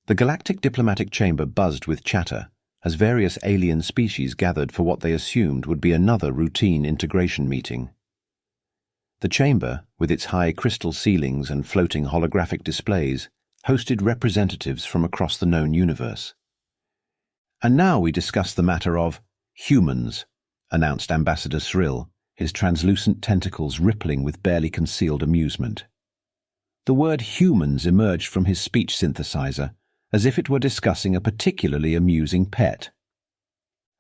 The galactic diplomatic chamber buzzed with chatter as various alien species gathered for what they assumed would be another routine integration meeting. The chamber, with its high crystal ceilings and floating holographic displays, hosted representatives from across the known universe. "And now we discuss the matter of humans," announced Ambassador Srill, his translucent tentacles rippling with barely concealed amusement. The word humans emerged from his speech synthesizer, as if it were discussing a particularly amusing pet.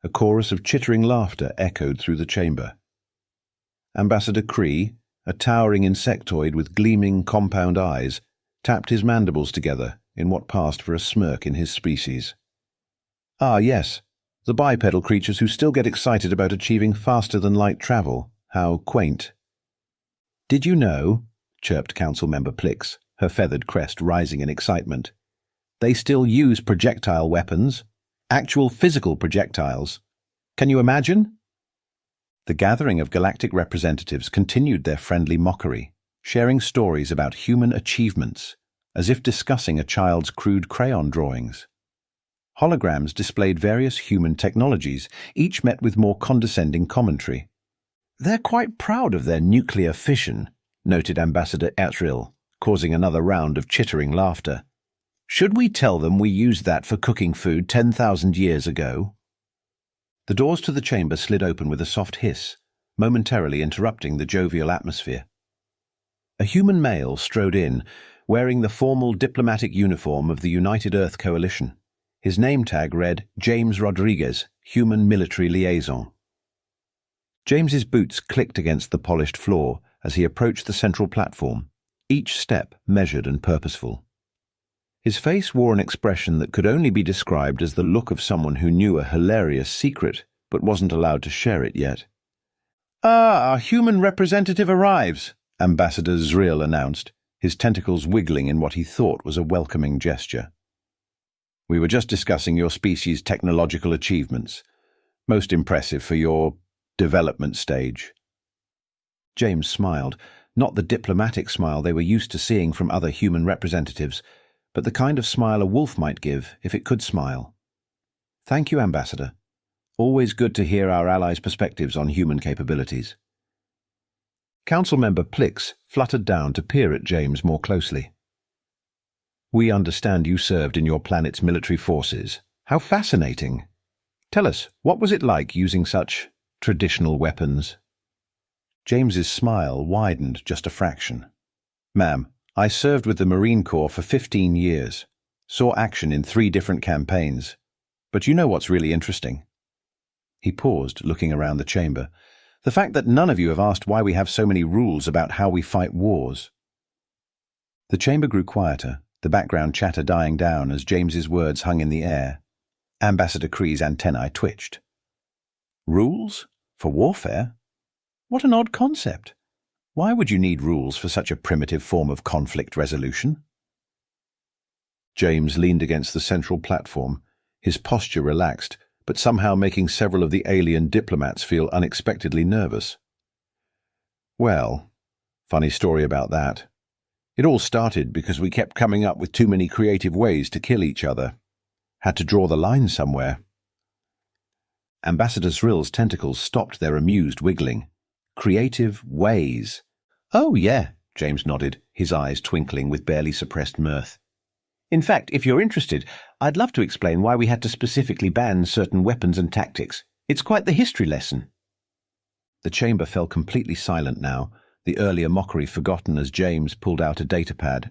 A chorus of chittering laughter echoed through the chamber. Ambassador Kree, a towering insectoid with gleaming compound eyes, tapped his mandibles together in what passed for a smirk in his species. "Ah, yes, the bipedal creatures who still get excited about achieving faster-than-light travel. How quaint." "Did you know," chirped Council Member Plix, her feathered crest rising in excitement, "they still use projectile weapons, actual physical projectiles. Can you imagine?" The gathering of galactic representatives continued their friendly mockery, sharing stories about human achievements, as if discussing a child's crude crayon drawings. Holograms displayed various human technologies, each met with more condescending commentary. "They're quite proud of their nuclear fission," noted Ambassador Etril, causing another round of chittering laughter. "Should we tell them we used that for cooking food 10,000 years ago?" The doors to the chamber slid open with a soft hiss, momentarily interrupting the jovial atmosphere. A human male strode in, wearing the formal diplomatic uniform of the United Earth Coalition. His name tag read James Rodriguez, Human Military Liaison. James's boots clicked against the polished floor as he approached the central platform, each step measured and purposeful. His face wore an expression that could only be described as the look of someone who knew a hilarious secret but wasn't allowed to share it yet. "Ah, our human representative arrives," Ambassador Zriel announced, his tentacles wiggling in what he thought was a welcoming gesture. "We were just discussing your species' technological achievements. Most impressive for your development stage." James smiled, not the diplomatic smile they were used to seeing from other human representatives, but the kind of smile a wolf might give if it could smile. "Thank you, Ambassador. Always good to hear our allies' perspectives on human capabilities." Council Member Plix fluttered down to peer at James more closely. "We understand you served in your planet's military forces. How fascinating. Tell us, what was it like using such traditional weapons?" James's smile widened just a fraction. "Ma'am, I served with the Marine Corps for 15 years, saw action in 3 different campaigns. But you know what's really interesting?" He paused, looking around the chamber. "The fact that none of you have asked why we have so many rules about how we fight wars." The chamber grew quieter, the background chatter dying down as James's words hung in the air. Ambassador Kree's antennae twitched. "Rules? For warfare? What an odd concept. Why would you need rules for such a primitive form of conflict resolution?" James leaned against the central platform, his posture relaxed, but somehow making several of the alien diplomats feel unexpectedly nervous. "Well, funny story about that. It all started because we kept coming up with too many creative ways to kill each other. Had to draw the line somewhere." Ambassador Srill's tentacles stopped their amused wiggling. "Creative ways." "Oh, yeah," James nodded, his eyes twinkling with barely suppressed mirth. "In fact, if you're interested, I'd love to explain why we had to specifically ban certain weapons and tactics. It's quite the history lesson." The chamber fell completely silent now, the earlier mockery forgotten as James pulled out a datapad.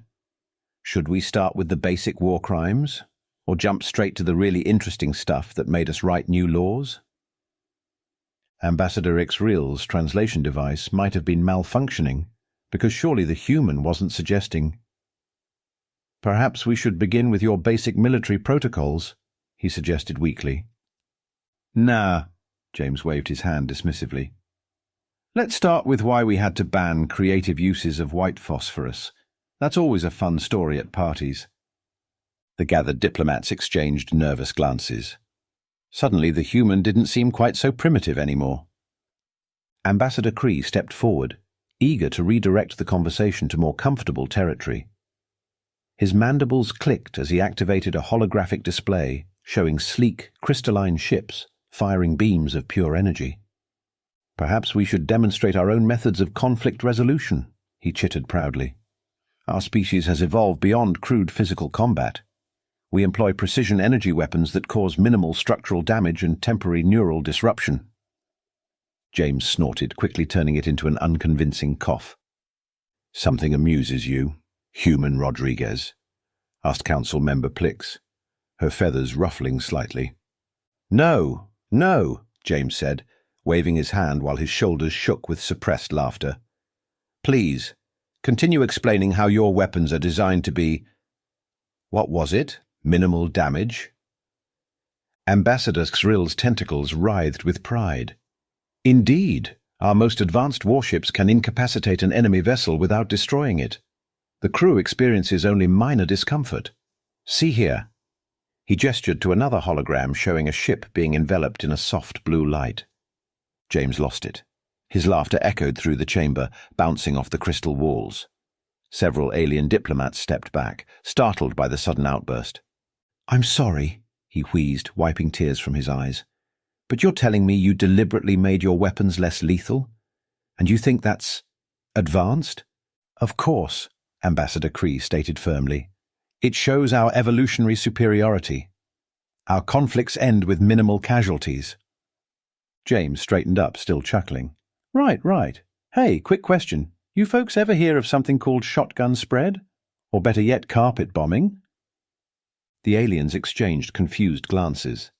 "Should we start with the basic war crimes, or jump straight to the really interesting stuff that made us write new laws?" Ambassador Xreal's translation device might have been malfunctioning, because surely the human wasn't suggesting. "Perhaps we should begin with your basic military protocols," he suggested weakly. "Nah," James waved his hand dismissively. "Let's start with why we had to ban creative uses of white phosphorus. That's always a fun story at parties." The gathered diplomats exchanged nervous glances. Suddenly the human didn't seem quite so primitive anymore. Ambassador Kree stepped forward, eager to redirect the conversation to more comfortable territory. His mandibles clicked as he activated a holographic display showing sleek, crystalline ships firing beams of pure energy. "Perhaps we should demonstrate our own methods of conflict resolution," he chittered proudly. "Our species has evolved beyond crude physical combat. We employ precision energy weapons that cause minimal structural damage and temporary neural disruption." James snorted, quickly turning it into an unconvincing cough. "Something amuses you, human Rodriguez?" asked Council Member Plix, her feathers ruffling slightly. "No, no," James said, waving his hand while his shoulders shook with suppressed laughter. "Please, continue explaining how your weapons are designed to be— what was it? Minimal damage?" Ambassador Xril's tentacles writhed with pride. "Indeed, our most advanced warships can incapacitate an enemy vessel without destroying it. The crew experiences only minor discomfort. See here." He gestured to another hologram showing a ship being enveloped in a soft blue light. James lost it. His laughter echoed through the chamber, bouncing off the crystal walls. Several alien diplomats stepped back, startled by the sudden outburst. "I'm sorry," he wheezed, wiping tears from his eyes. "But you're telling me you deliberately made your weapons less lethal? And you think that's advanced?" "Of course," Ambassador Kree stated firmly. "It shows our evolutionary superiority. Our conflicts end with minimal casualties." James straightened up, still chuckling. Right. Hey, quick question. You folks ever hear of something called shotgun spread? Or better yet, carpet bombing?" The aliens exchanged confused glances.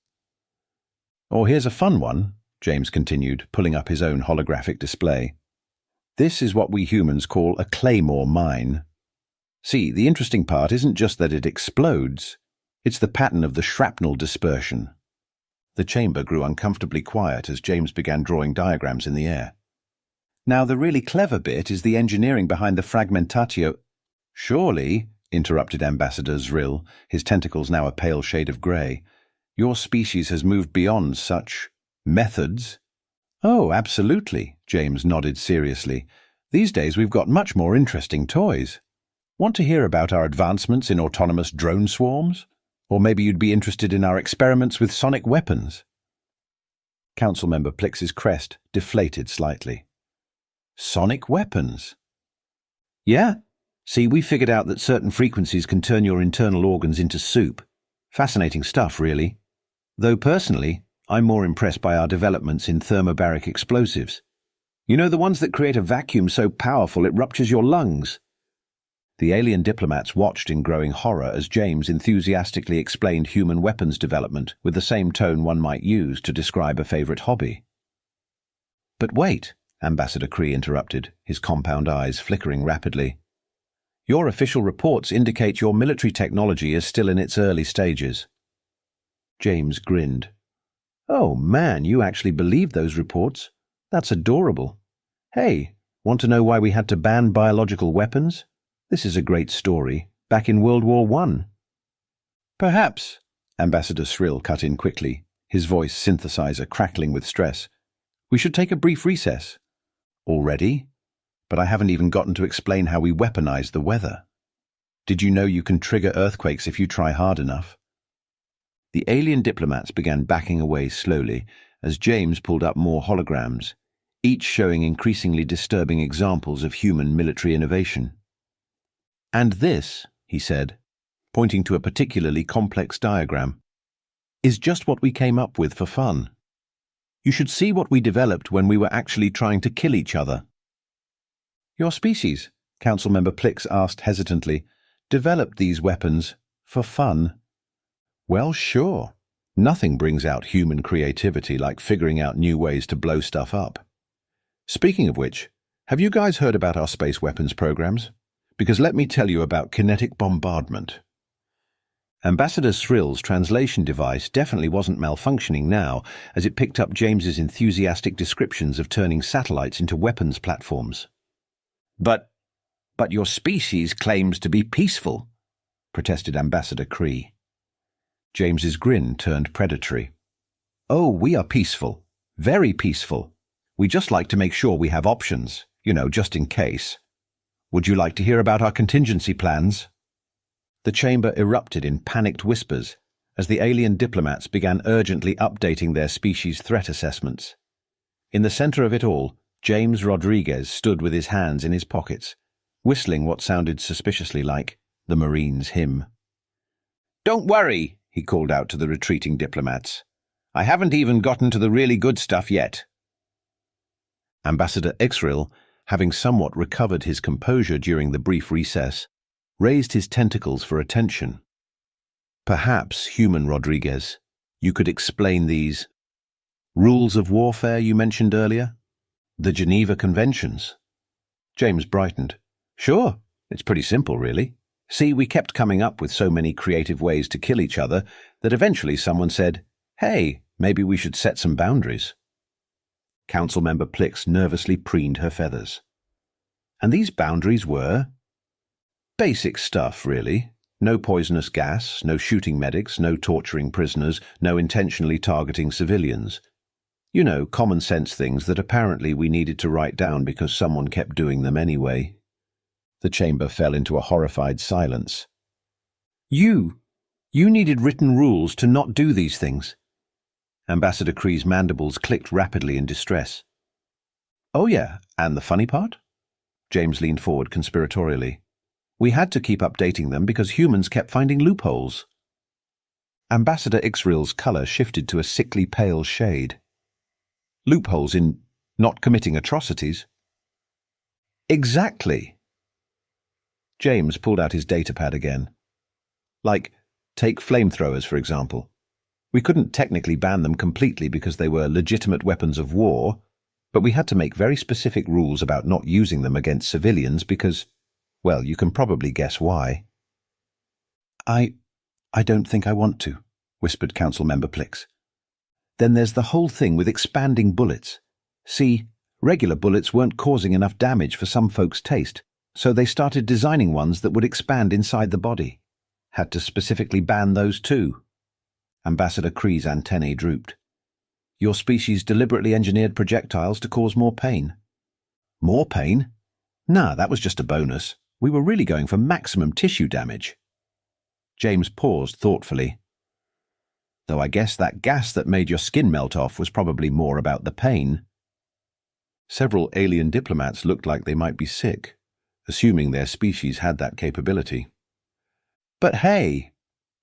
"Or here's a fun one," James continued, pulling up his own holographic display. "This is what we humans call a claymore mine. See, the interesting part isn't just that it explodes, it's the pattern of the shrapnel dispersion." The chamber grew uncomfortably quiet as James began drawing diagrams in the air. "Now, the really clever bit is the engineering behind the fragmentatio—" "Surely," interrupted Ambassador Xril, his tentacles now a pale shade of grey, "your species has moved beyond such methods." "Oh, absolutely," James nodded seriously. "These days we've got much more interesting toys. Want to hear about our advancements in autonomous drone swarms? Or maybe you'd be interested in our experiments with sonic weapons?" Councilmember Plix's crest deflated slightly. "Sonic weapons?" "Yeah. See, we figured out that certain frequencies can turn your internal organs into soup. Fascinating stuff, really. Though personally, I'm more impressed by our developments in thermobaric explosives. You know, the ones that create a vacuum so powerful it ruptures your lungs." The alien diplomats watched in growing horror as James enthusiastically explained human weapons development with the same tone one might use to describe a favorite hobby. "But wait," Ambassador Kree interrupted, his compound eyes flickering rapidly. "Your official reports indicate your military technology is still in its early stages." James grinned. "Oh man, you actually believe those reports? That's adorable. Hey, want to know why we had to ban biological weapons? This is a great story, back in World War I. "Perhaps," Ambassador Xril cut in quickly, his voice synthesizer crackling with stress, "we should take a brief recess." "Already? But I haven't even gotten to explain how we weaponize the weather. Did you know you can trigger earthquakes if you try hard enough?" The alien diplomats began backing away slowly as James pulled up more holograms, each showing increasingly disturbing examples of human military innovation. "And this," he said, pointing to a particularly complex diagram, "is just what we came up with for fun. You should see what we developed when we were actually trying to kill each other." "Your species," Councilmember Plix asked hesitantly, "developed these weapons for fun?" "Well, sure. Nothing brings out human creativity like figuring out new ways to blow stuff up. Speaking of which, have you guys heard about our space weapons programs? Because let me tell you about kinetic bombardment." Ambassador Xril's translation device definitely wasn't malfunctioning now, as it picked up James's enthusiastic descriptions of turning satellites into weapons platforms. But your species claims to be peaceful," protested Ambassador Kree. James's grin turned predatory. "Oh, we are peaceful. Very peaceful. We just like to make sure we have options, just in case. Would you like to hear about our contingency plans?" The chamber erupted in panicked whispers as the alien diplomats began urgently updating their species threat assessments. In the center of it all, James Rodriguez stood with his hands in his pockets, whistling what sounded suspiciously like the Marines' hymn. "Don't worry," he called out to the retreating diplomats. "I haven't even gotten to the really good stuff yet." Ambassador Ixril, having somewhat recovered his composure during the brief recess, raised his tentacles for attention. "Perhaps, human Rodriguez, you could explain these rules of warfare you mentioned earlier? The Geneva Conventions?" James brightened. "Sure, it's pretty simple, really. See, we kept coming up with so many creative ways to kill each other that eventually someone said, 'Hey, maybe we should set some boundaries.'" Councilmember Plix nervously preened her feathers. "And these boundaries were basic stuff, really. No poisonous gas, no shooting medics, no torturing prisoners, no intentionally targeting civilians. You know, common sense things that apparently we needed to write down because someone kept doing them anyway." The chamber fell into a horrified silence. You needed written rules to not do these things." Ambassador Kree's mandibles clicked rapidly in distress. "Oh yeah, and the funny part?" James leaned forward conspiratorially. "We had to keep updating them because humans kept finding loopholes." Ambassador Ixril's color shifted to a sickly pale shade. "Loopholes in not committing atrocities?" "Exactly." James pulled out his datapad again. "Like, take flamethrowers, for example. We couldn't technically ban them completely because they were legitimate weapons of war, but we had to make very specific rules about not using them against civilians because, well, you can probably guess why." I don't think I want to," whispered Councilmember Plix. "Then there's the whole thing with expanding bullets. See, regular bullets weren't causing enough damage for some folks' taste, so they started designing ones that would expand inside the body. Had to specifically ban those too." Ambassador Kree's antennae drooped. "Your species deliberately engineered projectiles to cause more pain." "More pain? Nah, that was just a bonus. We were really going for maximum tissue damage." James paused thoughtfully. "Though I guess that gas that made your skin melt off was probably more about the pain." Several alien diplomats looked like they might be sick, assuming their species had that capability. "But hey,"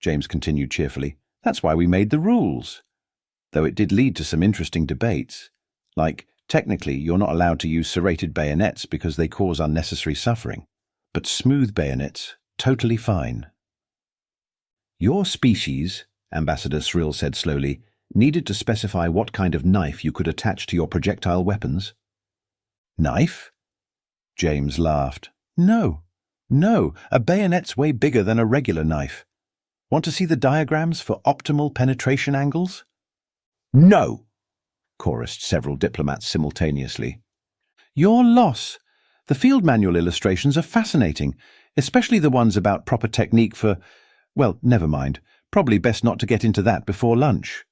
James continued cheerfully, "that's why we made the rules. Though it did lead to some interesting debates. Like, technically, you're not allowed to use serrated bayonets because they cause unnecessary suffering. But smooth bayonets, totally fine." "Your species," Ambassador Srill said slowly, "needed to specify what kind of knife you could attach to your projectile weapons." "Knife?" James laughed. No, a bayonet's way bigger than a regular knife. Want to see the diagrams for optimal penetration angles?" "No!" chorused several diplomats simultaneously. "Your loss. The field manual illustrations are fascinating, especially the ones about proper technique for, well, never mind. Probably best not to get into that before lunch."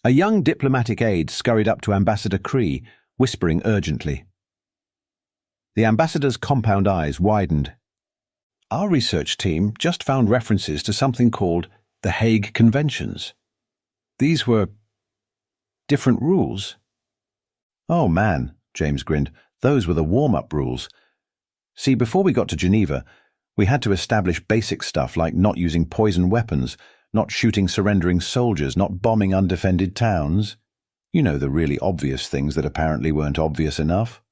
A young diplomatic aide scurried up to Ambassador Kree, whispering urgently. The ambassador's compound eyes widened. "Our research team just found references to something called the Hague Conventions. These were different rules." "Oh man," James grinned, "those were the warm-up rules. See, before we got to Geneva, we had to establish basic stuff like not using poison weapons, not shooting surrendering soldiers, not bombing undefended towns. You know, the really obvious things that apparently weren't obvious enough."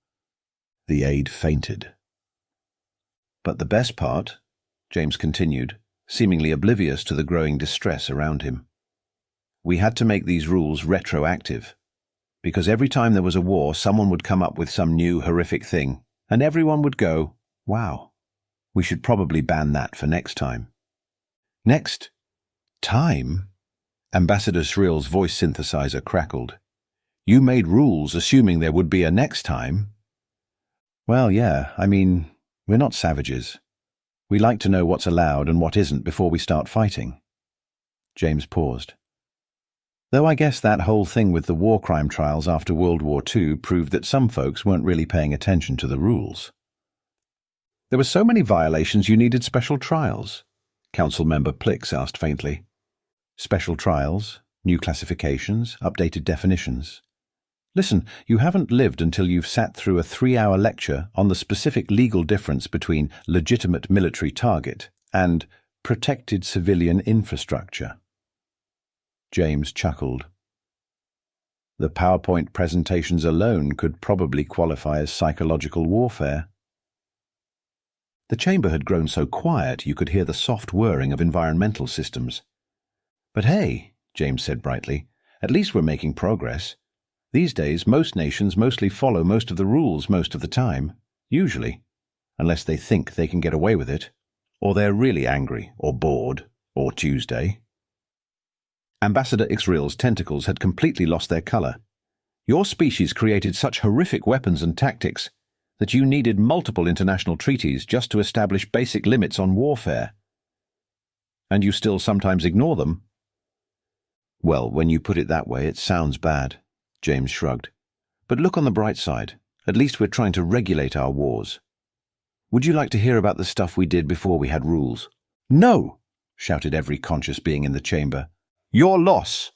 The aide fainted. "But the best part," James continued, seemingly oblivious to the growing distress around him, "we had to make these rules retroactive. Because every time there was a war, someone would come up with some new horrific thing, and everyone would go, 'Wow, we should probably ban that for next time.'" "Next time?" Ambassador Shrill's voice synthesizer crackled. "You made rules assuming there would be a next time." "Well, yeah, I mean, we're not savages. We like to know what's allowed and what isn't before we start fighting." James paused. "Though I guess that whole thing with the war crime trials after World War II proved that some folks weren't really paying attention to the rules. There were so many violations you needed special trials. Council Member Plix asked faintly. Special trials, new classifications, updated definitions. Listen, you haven't lived until you've sat through a 3-hour lecture on the specific legal difference between legitimate military target and protected civilian infrastructure. James chuckled. The PowerPoint presentations alone could probably qualify as psychological warfare. The chamber had grown so quiet you could hear the soft whirring of environmental systems. But hey, James said brightly, at least we're making progress. These days, most nations mostly follow most of the rules most of the time, usually, unless they think they can get away with it, or they're really angry, or bored, or Tuesday. Ambassador Ixril's tentacles had completely lost their color. Your species created such horrific weapons and tactics that you needed multiple international treaties just to establish basic limits on warfare. And you still sometimes ignore them? Well, when you put it that way, it sounds bad, James shrugged. But look on the bright side. At least we're trying to regulate our wars. Would you like to hear about the stuff we did before we had rules? No, shouted every conscious being in the chamber. Your loss.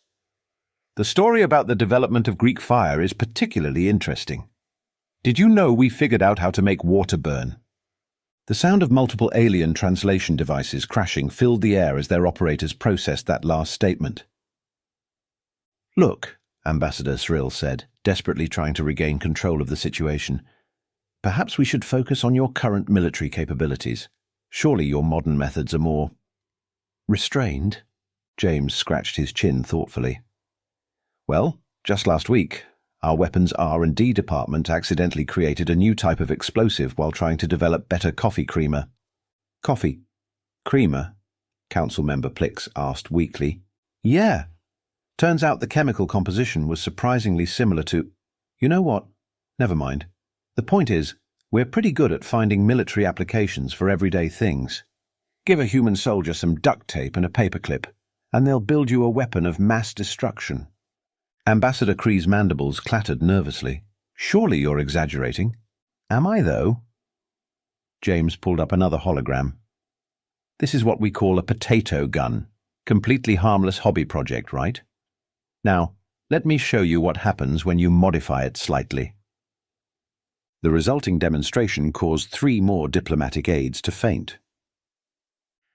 The story about the development of Greek fire is particularly interesting. Did you know we figured out how to make water burn? The sound of multiple alien translation devices crashing filled the air as their operators processed that last statement. Look, Ambassador Cyril said, desperately trying to regain control of the situation. Perhaps we should focus on your current military capabilities. Surely your modern methods are more restrained? James scratched his chin thoughtfully. Well, just last week, our weapons R&D department accidentally created a new type of explosive while trying to develop better coffee creamer. Coffee creamer? Council Member Plix asked weakly. Yeah. Turns out the chemical composition was surprisingly similar to… You know what? Never mind. The point is, we're pretty good at finding military applications for everyday things. Give a human soldier some duct tape and a paperclip, and they'll build you a weapon of mass destruction. Ambassador Kree's mandibles clattered nervously. Surely you're exaggerating. Am I, though? James pulled up another hologram. This is what we call a potato gun. Completely harmless hobby project, right? Now, let me show you what happens when you modify it slightly. The resulting demonstration caused 3 more diplomatic aides to faint.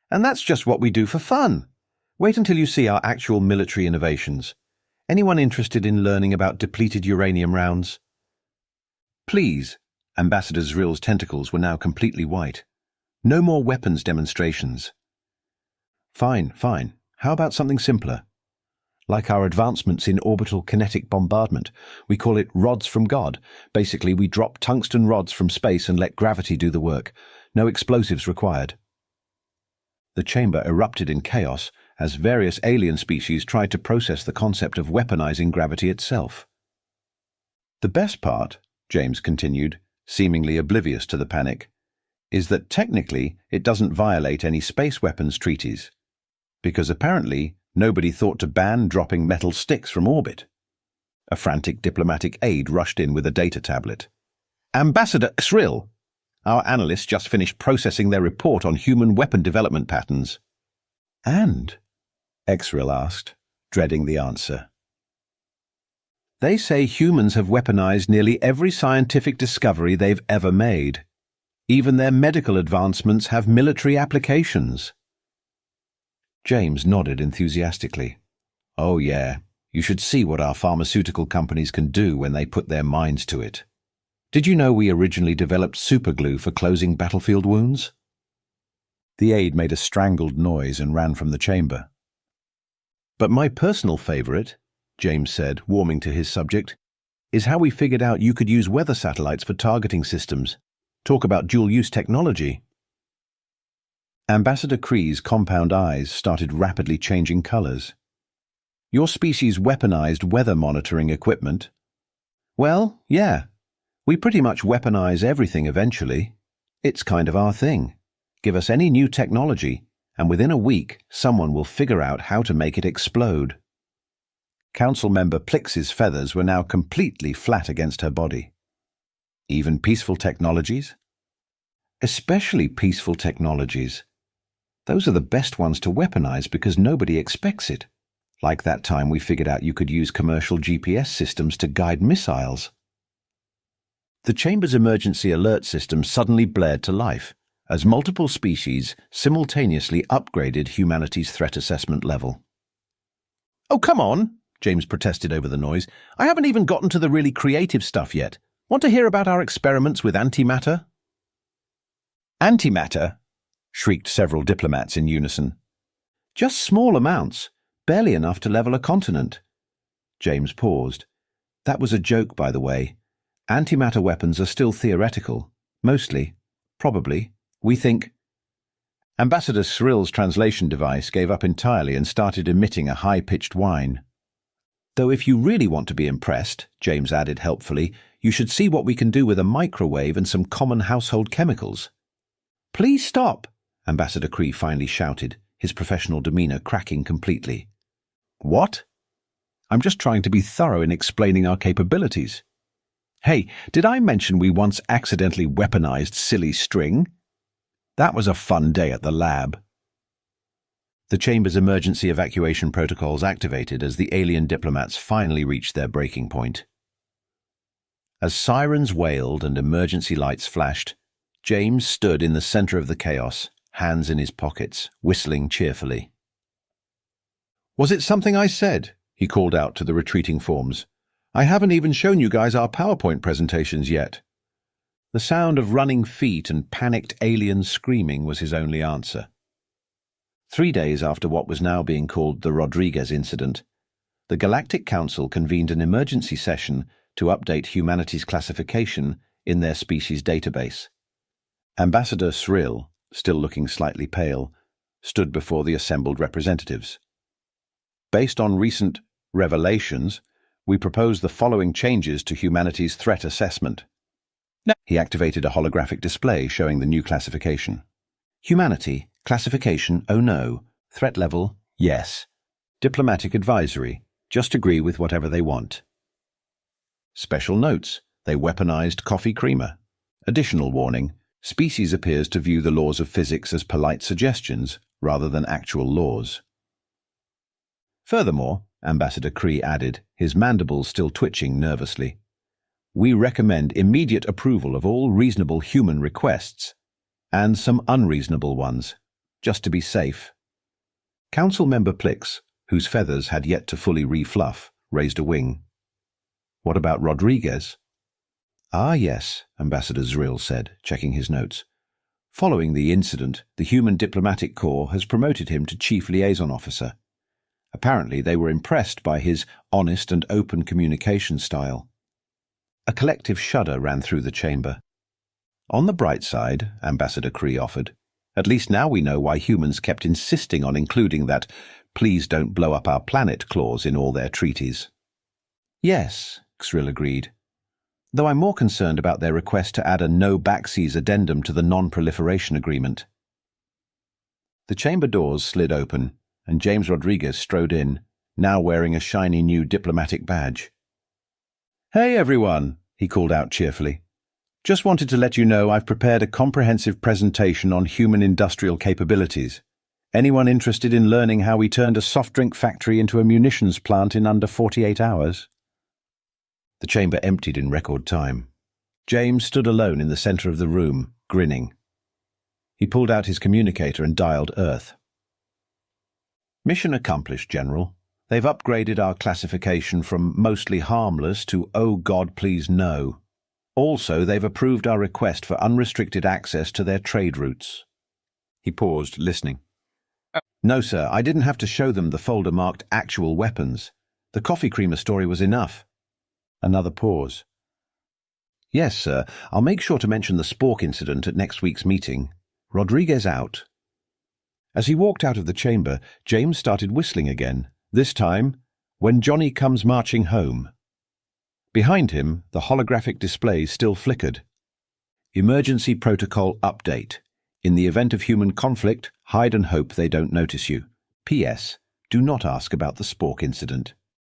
And that's just what we do for fun. Wait until you see our actual military innovations. Anyone interested in learning about depleted uranium rounds? Please. Ambassador Zril's tentacles were now completely white. No more weapons demonstrations. Fine. How about something simpler? Like our advancements in orbital kinetic bombardment. We call it rods from God. Basically, we drop tungsten rods from space and let gravity do the work. No explosives required. The chamber erupted in chaos as various alien species tried to process the concept of weaponizing gravity itself. The best part, James continued, seemingly oblivious to the panic, is that technically it doesn't violate any space weapons treaties, because apparently nobody thought to ban dropping metal sticks from orbit. A frantic diplomatic aide rushed in with a data tablet. Ambassador Cyril! Our analysts just finished processing their report on human weapon development patterns. And? Exril asked, dreading the answer. They say humans have weaponized nearly every scientific discovery they've ever made. Even their medical advancements have military applications. James nodded enthusiastically. Oh yeah, you should see what our pharmaceutical companies can do when they put their minds to it. Did you know we originally developed superglue for closing battlefield wounds? The aide made a strangled noise and ran from the chamber. But my personal favorite, James said, warming to his subject, is how we figured out you could use weather satellites for targeting systems. Talk about dual-use technology. Ambassador Kree's compound eyes started rapidly changing colors. Your species weaponized weather monitoring equipment. Well, yeah. We pretty much weaponize everything eventually. It's kind of our thing. Give us any new technology, and within a week, someone will figure out how to make it explode. Council Member Plix's feathers were now completely flat against her body. Even peaceful technologies? Especially peaceful technologies. Those are the best ones to weaponize because nobody expects it. Like that time we figured out you could use commercial GPS systems to guide missiles. The chamber's emergency alert system suddenly blared to life as multiple species simultaneously upgraded humanity's threat assessment level. "Oh, come on," James protested over the noise. "I haven't even gotten to the really creative stuff yet. Want to hear about our experiments with antimatter?" "Antimatter?" shrieked several diplomats in unison. "Just small amounts, barely enough to level a continent." James paused. "That was a joke, by the way. Antimatter weapons are still theoretical. Mostly. Probably. We think—" Ambassador Cyril's translation device gave up entirely and started emitting a high-pitched whine. "Though if you really want to be impressed," James added helpfully, "you should see what we can do with a microwave and some common household chemicals." "Please stop," Ambassador Cree finally shouted, his professional demeanor cracking completely. "What? I'm just trying to be thorough in explaining our capabilities. Hey, did I mention we once accidentally weaponized silly string? That was a fun day at the lab." The chamber's emergency evacuation protocols activated as the alien diplomats finally reached their breaking point. As sirens wailed and emergency lights flashed, James stood in the center of the chaos, hands in his pockets, whistling cheerfully. "Was it something I said?" he called out to the retreating forms. "I haven't even shown you guys our PowerPoint presentations yet." The sound of running feet and panicked alien screaming was his only answer. 3 days after what was now being called the Rodriguez incident, the Galactic Council convened an emergency session to update humanity's classification in their species database. Ambassador Cyril, still looking slightly pale, stood before the assembled representatives. "Based on recent revelations, we propose the following changes to humanity's threat assessment." He activated a holographic display showing the new classification. "Humanity, classification, oh no. Threat level, yes. Diplomatic advisory, just agree with whatever they want. Special notes, they weaponized coffee creamer. Additional warning, species appears to view the laws of physics as polite suggestions rather than actual laws." Furthermore, Ambassador Cree added, his mandibles still twitching nervously, "We recommend immediate approval of all reasonable human requests, and some unreasonable ones, just to be safe." Council member Plix, whose feathers had yet to fully refluff, raised a wing. "What about Rodriguez?" "Ah, yes," Ambassador Cyril said, checking his notes. "Following the incident, the Human Diplomatic Corps has promoted him to Chief Liaison Officer. Apparently they were impressed by his honest and open communication style." A collective shudder ran through the chamber. "On the bright side," Ambassador Cree offered, "at least now we know why humans kept insisting on including that 'please don't blow up our planet' clause in all their treaties." "Yes," Cyril agreed, "though I'm more concerned about their request to add a no-backseas addendum to the non-proliferation agreement." The chamber doors slid open, and James Rodriguez strode in, now wearing a shiny new diplomatic badge. "Hey everyone," he called out cheerfully. "Just wanted to let you know I've prepared a comprehensive presentation on human industrial capabilities. Anyone interested in learning how we turned a soft drink factory into a munitions plant in under 48 hours? The chamber emptied in record time. James stood alone in the center of the room, grinning. He pulled out his communicator and dialed Earth. "Mission accomplished, General. They've upgraded our classification from mostly harmless to oh God please no. Also, they've approved our request for unrestricted access to their trade routes." He paused, listening. "No, sir, I didn't have to show them the folder marked actual weapons. The coffee creamer story was enough." Another pause. "Yes, sir, I'll make sure to mention the Spork incident at next week's meeting. Rodriguez out." As he walked out of the chamber, James started whistling again, this time, "When Johnny Comes Marching Home." Behind him, the holographic display still flickered. "Emergency protocol update. In the event of human conflict, hide and hope they don't notice you. P.S. Do not ask about the Spork incident."